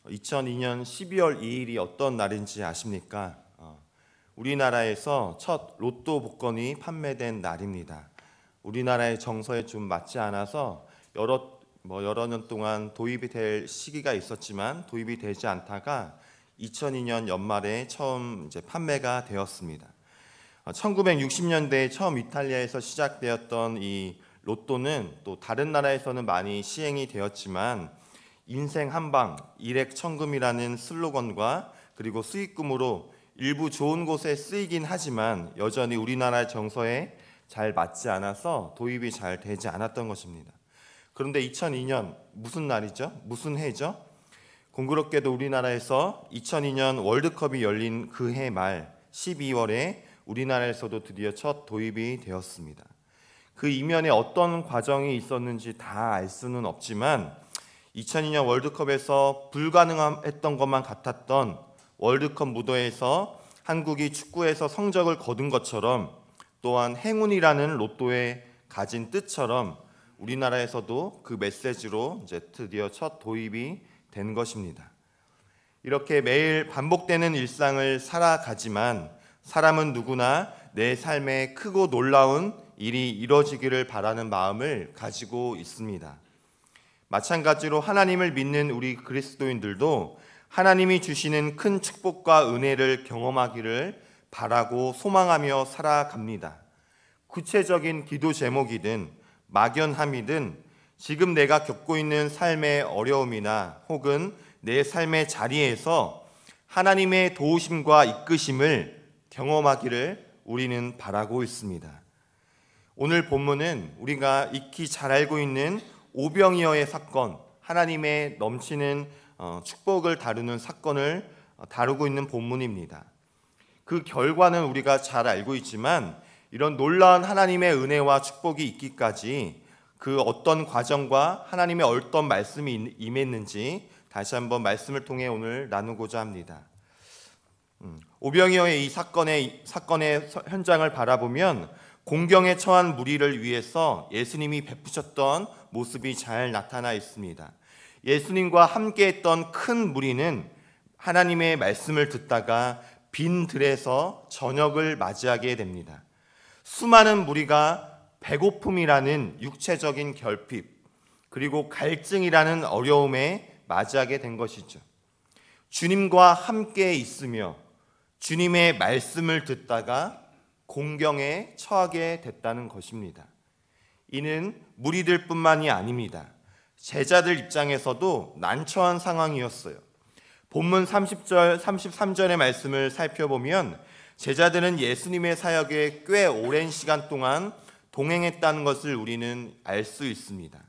2002년 12월 2일이 어떤 날인지 아십니까? 우리나라에서 첫 로또 복권이 판매된 날입니다. 우리나라의 정서에 좀 맞지 않아서 여러 년 동안 도입이 될 시기가 있었지만 도입이 되지 않다가 2002년 연말에 처음 이제 판매가 되었습니다. 1960년대에 처음 이탈리아에서 시작되었던 이 로또는 또 다른 나라에서는 많이 시행이 되었지만 인생 한방 일액천금이라는 슬로건과 그리고 수익금으로 일부 좋은 곳에 쓰이긴 하지만 여전히 우리나라의 정서에 잘 맞지 않아서 도입이 잘 되지 않았던 것입니다. 그런데 2002년 무슨 날이죠? 무슨 해죠? 공교롭게도 우리나라에서 2002년 월드컵이 열린 그 해 말 12월에 우리나라에서도 드디어 첫 도입이 되었습니다. 그 이면에 어떤 과정이 있었는지 다 알 수는 없지만 2002년 월드컵에서 불가능했던 것만 같았던 월드컵 무대에서 한국이 축구에서 성적을 거둔 것처럼 또한 행운이라는 로또에 가진 뜻처럼 우리나라에서도 그 메시지로 이제 드디어 첫 도입이 된 것입니다. 이렇게 매일 반복되는 일상을 살아가지만 사람은 누구나 내 삶에 크고 놀라운 일이 이루어지기를 바라는 마음을 가지고 있습니다. 마찬가지로 하나님을 믿는 우리 그리스도인들도 하나님이 주시는 큰 축복과 은혜를 경험하기를 바라고 소망하며 살아갑니다. 구체적인 기도 제목이든 막연함이든 지금 내가 겪고 있는 삶의 어려움이나 혹은 내 삶의 자리에서 하나님의 도우심과 이끄심을 경험하기를 우리는 바라고 있습니다. 오늘 본문은 우리가 익히 잘 알고 있는 오병이어의 사건, 하나님의 넘치는 축복을 다루는 사건을 다루고 있는 본문입니다. 그 결과는 우리가 잘 알고 있지만 이런 놀라운 하나님의 은혜와 축복이 있기까지 그 어떤 과정과 하나님의 어떤 말씀이 임했는지 다시 한번 말씀을 통해 오늘 나누고자 합니다. 오병이어의 이 사건의 현장을 바라보면 공경에 처한 무리를 위해서 예수님이 베푸셨던 모습이 잘 나타나 있습니다. 예수님과 함께했던 큰 무리는 하나님의 말씀을 듣다가 빈 들에서 저녁을 맞이하게 됩니다. 수많은 무리가 배고픔이라는 육체적인 결핍 그리고 갈증이라는 어려움에 맞이하게 된 것이죠. 주님과 함께 있으며 주님의 말씀을 듣다가 공경에 처하게 됐다는 것입니다. 이는 무리들뿐만이 아닙니다. 제자들 입장에서도 난처한 상황이었어요. 본문 30절, 33절의 말씀을 살펴보면 제자들은 예수님의 사역에 꽤 오랜 시간 동안 동행했다는 것을 우리는 알 수 있습니다.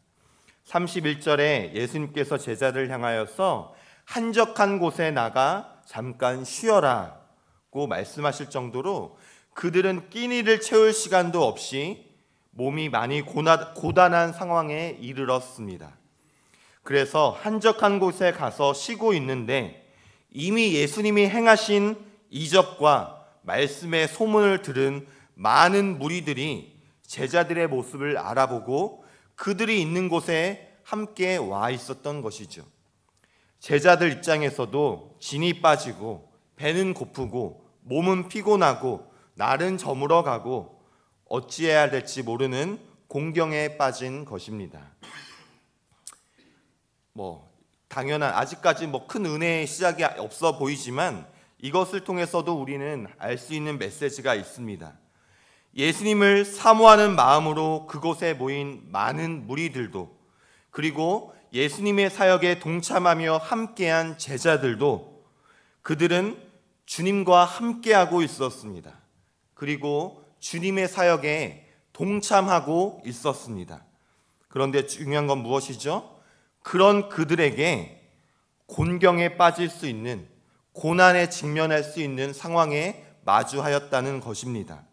31절에 예수님께서 제자들을 향하여서 한적한 곳에 나가 잠깐 쉬어라고 말씀하실 정도로 그들은 끼니를 채울 시간도 없이 몸이 많이 고단한 상황에 이르렀습니다. 그래서 한적한 곳에 가서 쉬고 있는데 이미 예수님이 행하신 이적과 말씀의 소문을 들은 많은 무리들이 제자들의 모습을 알아보고 그들이 있는 곳에 함께 와 있었던 것이죠. 제자들 입장에서도 진이 빠지고 배는 고프고 몸은 피곤하고 날은 저물어 가고 어찌해야 될지 모르는 공경에 빠진 것입니다. 당연한 아직까지 큰 은혜의 시작이 없어 보이지만 이것을 통해서도 우리는 알 수 있는 메시지가 있습니다. 예수님을 사모하는 마음으로 그곳에 모인 많은 무리들도 그리고 예수님의 사역에 동참하며 함께한 제자들도 그들은 주님과 함께하고 있었습니다. 그리고 주님의 사역에 동참하고 있었습니다. 그런데 중요한 건 무엇이죠? 그런 그들에게 곤경에 빠질 수 있는 고난에 직면할 수 있는 상황에 마주하였다는 것입니다.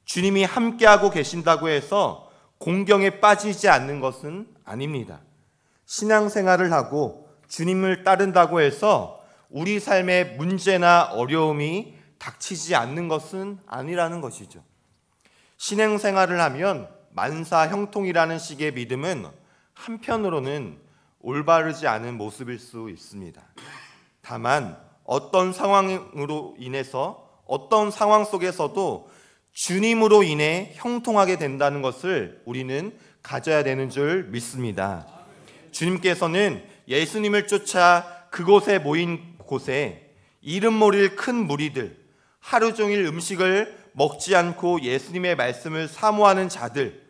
주님이 함께하고 계신다고 해서 공경에 빠지지 않는 것은 아닙니다. 신앙생활을 하고 주님을 따른다고 해서 우리 삶의 문제나 어려움이 닥치지 않는 것은 아니라는 것이죠. 신앙생활을 하면 만사 형통이라는 식의 믿음은 한편으로는 올바르지 않은 모습일 수 있습니다. 다만 어떤 상황으로 인해서 어떤 상황 속에서도 주님으로 인해 형통하게 된다는 것을 우리는 가져야 되는 줄 믿습니다. 주님께서는 예수님을 쫓아 그곳에 모인 곳에 이름 모를 큰 무리들, 하루 종일 음식을 먹지 않고 예수님의 말씀을 사모하는 자들,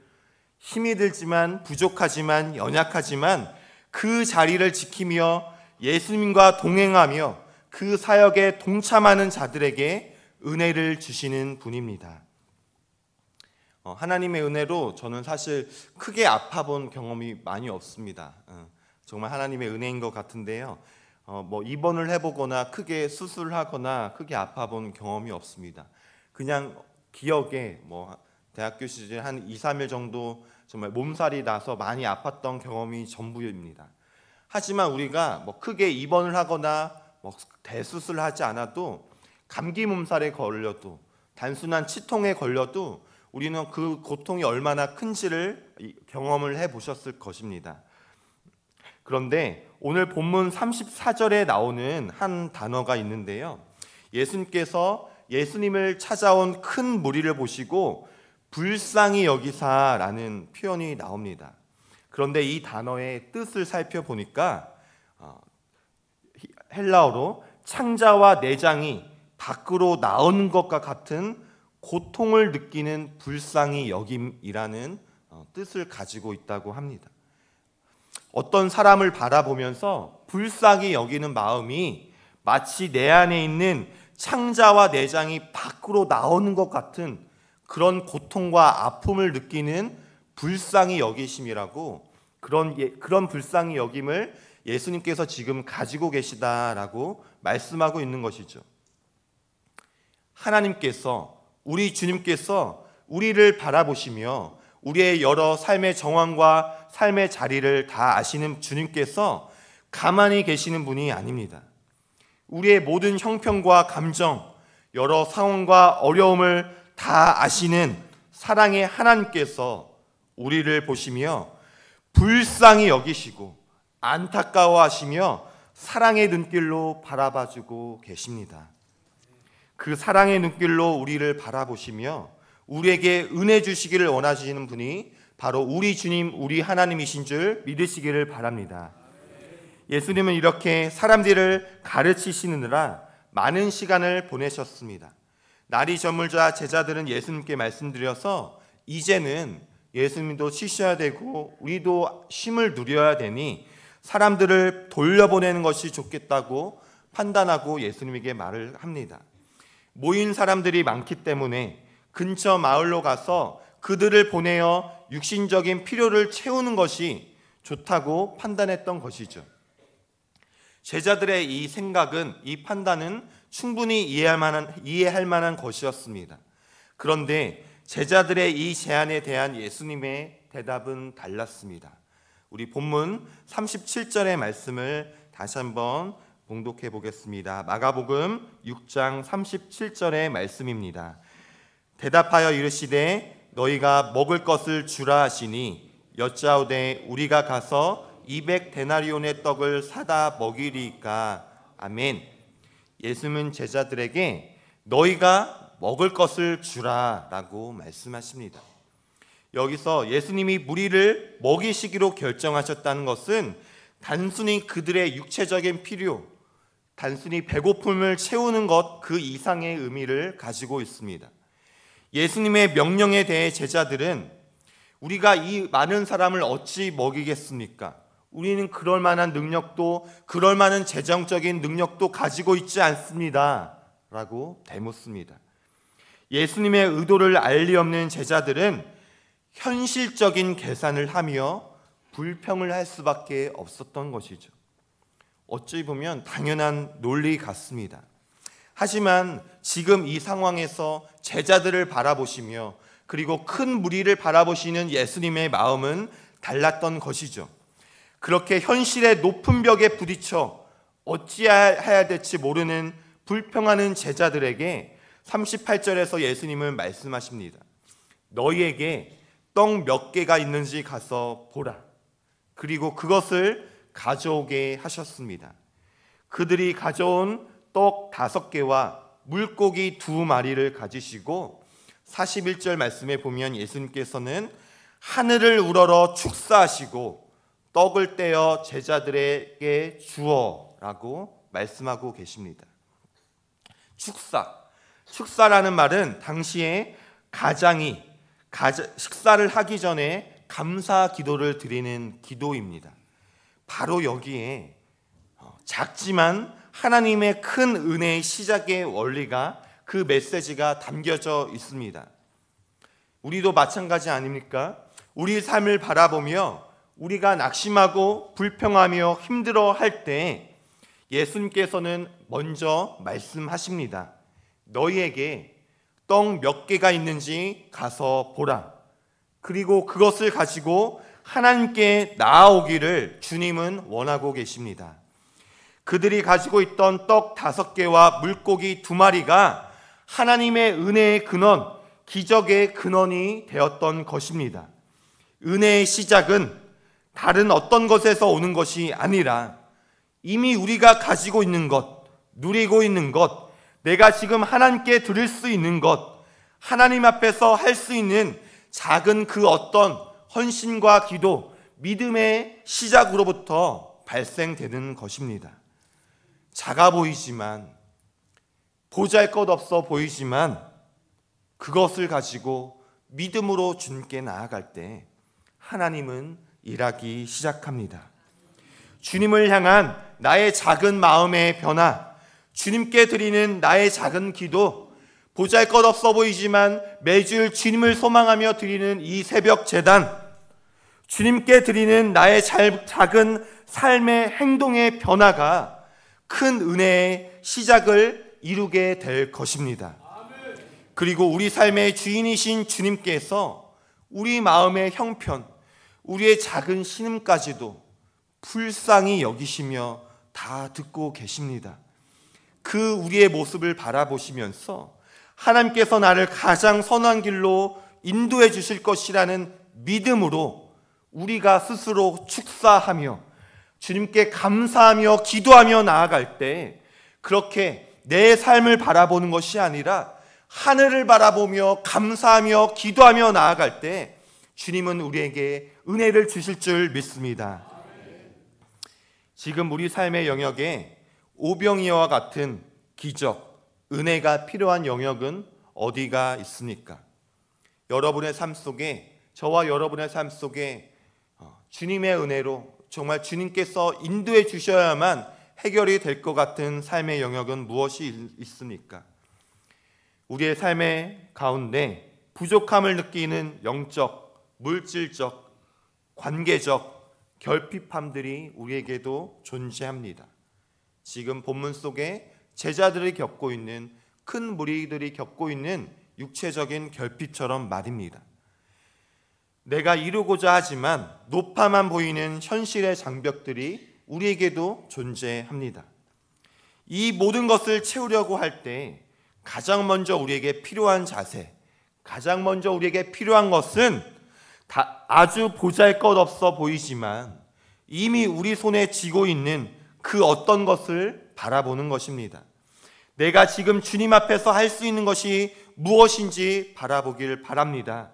힘이 들지만 부족하지만 연약하지만 그 자리를 지키며 예수님과 동행하며 그 사역에 동참하는 자들에게 은혜를 주시는 분입니다. 하나님의 은혜로 저는 사실 크게 아파본 경험이 많이 없습니다. 정말 하나님의 은혜인 것 같은데요. 입원을 해보거나 크게 수술하거나 크게 아파본 경험이 없습니다. 그냥 기억에 대학교 시절 한 2, 3일 정도 정말 몸살이 나서 많이 아팠던 경험이 전부입니다. 하지만 우리가 크게 입원을 하거나 대수술을 하지 않아도 감기 몸살에 걸려도 단순한 치통에 걸려도 우리는 그 고통이 얼마나 큰지를 경험을 해보셨을 것입니다. 그런데 오늘 본문 34절에 나오는 한 단어가 있는데요. 예수님께서 예수님을 찾아온 큰 무리를 보시고 불쌍히 여기사라는 표현이 나옵니다. 그런데 이 단어의 뜻을 살펴보니까 헬라어로 창자와 내장이 밖으로 나오는 것과 같은 고통을 느끼는 불쌍히 여김이라는 뜻을 가지고 있다고 합니다. 어떤 사람을 바라보면서 불쌍히 여기는 마음이 마치 내 안에 있는 창자와 내장이 밖으로 나오는 것 같은 그런 고통과 아픔을 느끼는 불쌍히 여기심이라고, 그런 불쌍히 여김을 예수님께서 지금 가지고 계시다라고 말씀하고 있는 것이죠. 하나님께서, 우리 주님께서 우리를 바라보시며 우리의 여러 삶의 정황과 삶의 자리를 다 아시는 주님께서 가만히 계시는 분이 아닙니다. 우리의 모든 형편과 감정, 여러 상황과 어려움을 다 아시는 사랑의 하나님께서 우리를 보시며 불쌍히 여기시고 안타까워하시며 사랑의 눈길로 바라봐주고 계십니다. 그 사랑의 눈길로 우리를 바라보시며 우리에게 은혜 주시기를 원하시는 분이 바로 우리 주님, 우리 하나님이신 줄 믿으시기를 바랍니다. 예수님은 이렇게 사람들을 가르치시느라 많은 시간을 보내셨습니다. 날이 저물자 제자들은 예수님께 말씀드려서 이제는 예수님도 쉬셔야 되고 우리도 쉼을 누려야 되니 사람들을 돌려보내는 것이 좋겠다고 판단하고 예수님에게 말을 합니다. 모인 사람들이 많기 때문에 근처 마을로 가서 그들을 보내어 육신적인 필요를 채우는 것이 좋다고 판단했던 것이죠. 제자들의 이 생각은, 이 판단은 충분히 이해할 만한 것이었습니다. 그런데 제자들의 이 제안에 대한 예수님의 대답은 달랐습니다. 우리 본문 37절의 말씀을 다시 한번 봉독해 보겠습니다. 마가복음 6장 37절의 말씀입니다. 대답하여 이르시되 너희가 먹을 것을 주라 하시니 여짜오되 우리가 가서 200데나리온의 떡을 사다 먹이리까. 아멘. 예수님은 제자들에게 너희가 먹을 것을 주라 라고 말씀하십니다. 여기서 예수님이 무리를 먹이시기로 결정하셨다는 것은 단순히 그들의 육체적인 필요, 단순히 배고픔을 채우는 것 그 이상의 의미를 가지고 있습니다. 예수님의 명령에 대해 제자들은 우리가 이 많은 사람을 어찌 먹이겠습니까? 우리는 그럴 만한 능력도, 그럴 만한 재정적인 능력도 가지고 있지 않습니다 라고 대묻습니다. 예수님의 의도를 알리 없는 제자들은 현실적인 계산을 하며 불평을 할 수밖에 없었던 것이죠. 어찌 보면 당연한 논리 같습니다. 하지만 지금 이 상황에서 제자들을 바라보시며 그리고 큰 무리를 바라보시는 예수님의 마음은 달랐던 것이죠. 그렇게 현실의 높은 벽에 부딪혀 어찌해야 될지 모르는 불평하는 제자들에게 38절에서 예수님은 말씀하십니다. 너희에게 떡 몇 개가 있는지 가서 보라. 그리고 그것을 가져오게 하셨습니다. 그들이 가져온 떡 5개와 물고기 2마리를 가지시고 41절 말씀에 보면 예수님께서는 하늘을 우러러 축사하시고 떡을 떼어 제자들에게 주어라고 말씀하고 계십니다. 축사라는 말은 당시에 가장이 식사를 하기 전에 감사 기도를 드리는 기도입니다. 바로 여기에 작지만 하나님의 큰 은혜의 시작의 원리가, 그 메시지가 담겨져 있습니다. 우리도 마찬가지 아닙니까? 우리 삶을 바라보며 우리가 낙심하고 불평하며 힘들어할 때 예수님께서는 먼저 말씀하십니다. 너희에게 떡 몇 개가 있는지 가서 보라. 그리고 그것을 가지고 하나님께 나아오기를 주님은 원하고 계십니다. 그들이 가지고 있던 떡 5개와 물고기 2마리가 하나님의 은혜의 근원, 기적의 근원이 되었던 것입니다. 은혜의 시작은 다른 어떤 것에서 오는 것이 아니라 이미 우리가 가지고 있는 것, 누리고 있는 것, 내가 지금 하나님께 드릴 수 있는 것, 하나님 앞에서 할 수 있는 작은 그 어떤 헌신과 기도, 믿음의 시작으로부터 발생되는 것입니다. 작아 보이지만, 보잘것없어 보이지만 그것을 가지고 믿음으로 주님께 나아갈 때 하나님은 일하기 시작합니다. 주님을 향한 나의 작은 마음의 변화, 주님께 드리는 나의 작은 기도, 보잘것없어 보이지만 매주 주님을 소망하며 드리는 이 새벽 제단, 주님께 드리는 나의 작은 삶의 행동의 변화가 큰 은혜의 시작을 이루게 될 것입니다. 그리고 우리 삶의 주인이신 주님께서 우리 마음의 형편, 우리의 작은 신음까지도 불쌍히 여기시며 다 듣고 계십니다. 그 우리의 모습을 바라보시면서 하나님께서 나를 가장 선한 길로 인도해 주실 것이라는 믿음으로 우리가 스스로 축사하며 주님께 감사하며 기도하며 나아갈 때, 그렇게 내 삶을 바라보는 것이 아니라 하늘을 바라보며 감사하며 기도하며 나아갈 때 주님은 우리에게 은혜를 주실 줄 믿습니다. 지금 우리 삶의 영역에 오병이어와 같은 기적, 은혜가 필요한 영역은 어디가 있습니까? 여러분의 삶 속에, 저와 여러분의 삶 속에 주님의 은혜로 정말 주님께서 인도해 주셔야만 해결이 될 것 같은 삶의 영역은 무엇이 있습니까? 우리의 삶의 가운데 부족함을 느끼는 영적, 물질적, 관계적 결핍함들이 우리에게도 존재합니다. 지금 본문 속에 제자들이 겪고 있는, 큰 무리들이 겪고 있는 육체적인 결핍처럼 말입니다. 내가 이루고자 하지만 높아만 보이는 현실의 장벽들이 우리에게도 존재합니다. 이 모든 것을 채우려고 할 때 가장 먼저 우리에게 필요한 자세, 가장 먼저 우리에게 필요한 것은 아주 보잘것없어 보이지만 이미 우리 손에 쥐고 있는 그 어떤 것을 바라보는 것입니다. 내가 지금 주님 앞에서 할 수 있는 것이 무엇인지 바라보길 바랍니다.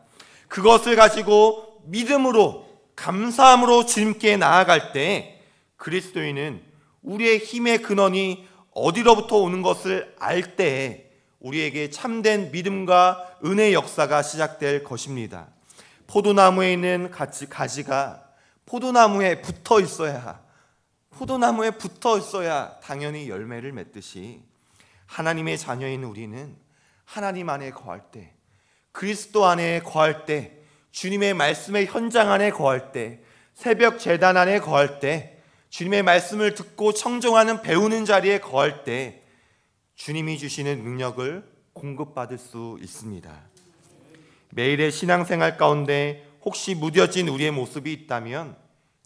그것을 가지고 믿음으로, 감사함으로 주님께 나아갈 때 그리스도인은 우리의 힘의 근원이 어디로부터 오는 것을 알 때 우리에게 참된 믿음과 은혜의 역사가 시작될 것입니다. 포도나무에 있는 가지가 포도나무에 붙어 있어야 당연히 열매를 맺듯이 하나님의 자녀인 우리는 하나님 안에 거할 때, 그리스도 안에 거할 때, 주님의 말씀의 현장 안에 거할 때, 새벽 제단 안에 거할 때, 주님의 말씀을 듣고 청종하는 배우는 자리에 거할 때 주님이 주시는 능력을 공급받을 수 있습니다. 매일의 신앙생활 가운데 혹시 무뎌진 우리의 모습이 있다면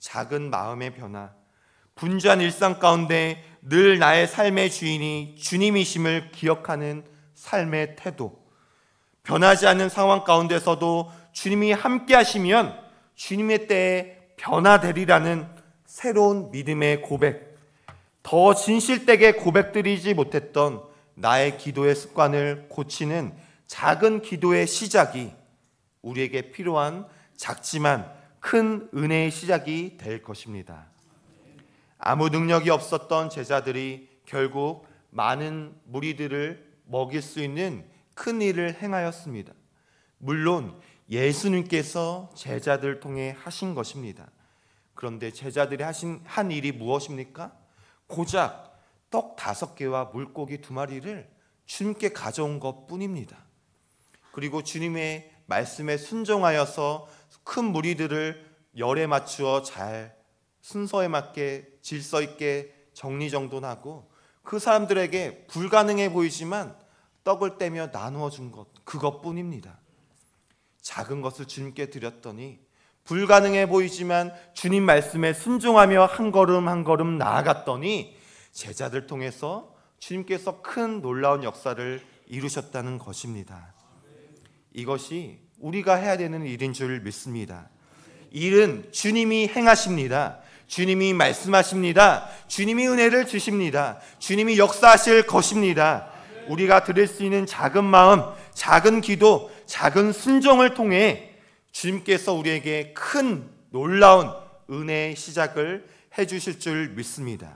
작은 마음의 변화, 분주한 일상 가운데 늘 나의 삶의 주인이 주님이심을 기억하는 삶의 태도, 변하지 않는 상황 가운데서도 주님이 함께 하시면 주님의 때에 변화되리라는 새로운 믿음의 고백, 더 진실되게 고백드리지 못했던 나의 기도의 습관을 고치는 작은 기도의 시작이 우리에게 필요한 작지만 큰 은혜의 시작이 될 것입니다. 아무 능력이 없었던 제자들이 결국 많은 무리들을 먹일 수 있는 큰 일을 행하였습니다. 물론 예수님께서 제자들을 통해 하신 것입니다. 그런데 제자들이 한 일이 무엇입니까? 고작 떡 5개와 물고기 2마리를 주님께 가져온 것뿐입니다. 그리고 주님의 말씀에 순종하여서 큰 무리들을 열에 맞추어 잘 순서에 맞게 질서 있게 정리정돈하고 그 사람들에게 불가능해 보이지만 떡을 떼며 나누어 준 것, 그것뿐입니다. 작은 것을 주님께 드렸더니 불가능해 보이지만 주님 말씀에 순종하며 한 걸음 한 걸음 나아갔더니 제자들 통해서 주님께서 큰 놀라운 역사를 이루셨다는 것입니다. 이것이 우리가 해야 되는 일인 줄 믿습니다. 일은 주님이 행하십니다. 주님이 말씀하십니다. 주님이 은혜를 주십니다. 주님이 역사하실 것입니다. 우리가 드릴 수 있는 작은 마음, 작은 기도, 작은 순종을 통해 주님께서 우리에게 큰 놀라운 은혜의 시작을 해주실 줄 믿습니다.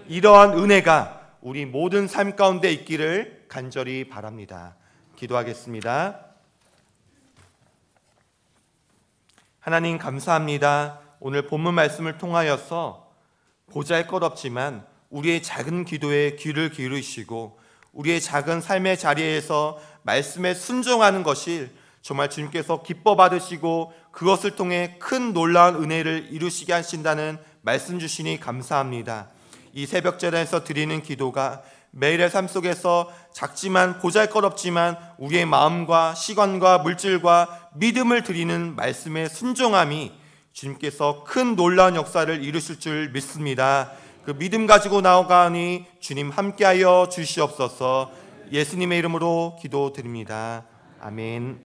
이러한 은혜가 우리 모든 삶 가운데 있기를 간절히 바랍니다. 기도하겠습니다. 하나님 감사합니다. 오늘 본문 말씀을 통하여서 보잘것없지만 우리의 작은 기도에 귀를 기울이시고 우리의 작은 삶의 자리에서 말씀에 순종하는 것이 정말 주님께서 기뻐 받으시고 그것을 통해 큰 놀라운 은혜를 이루시게 하신다는 말씀 주시니 감사합니다. 이 새벽제단에서 드리는 기도가 매일의 삶 속에서 작지만 보잘것없지만 우리의 마음과 시간과 물질과 믿음을 드리는 말씀의 순종함이 주님께서 큰 놀라운 역사를 이루실 줄 믿습니다. 그 믿음 가지고 나아가니 주님 함께하여 주시옵소서. 예수님의 이름으로 기도드립니다. 아멘.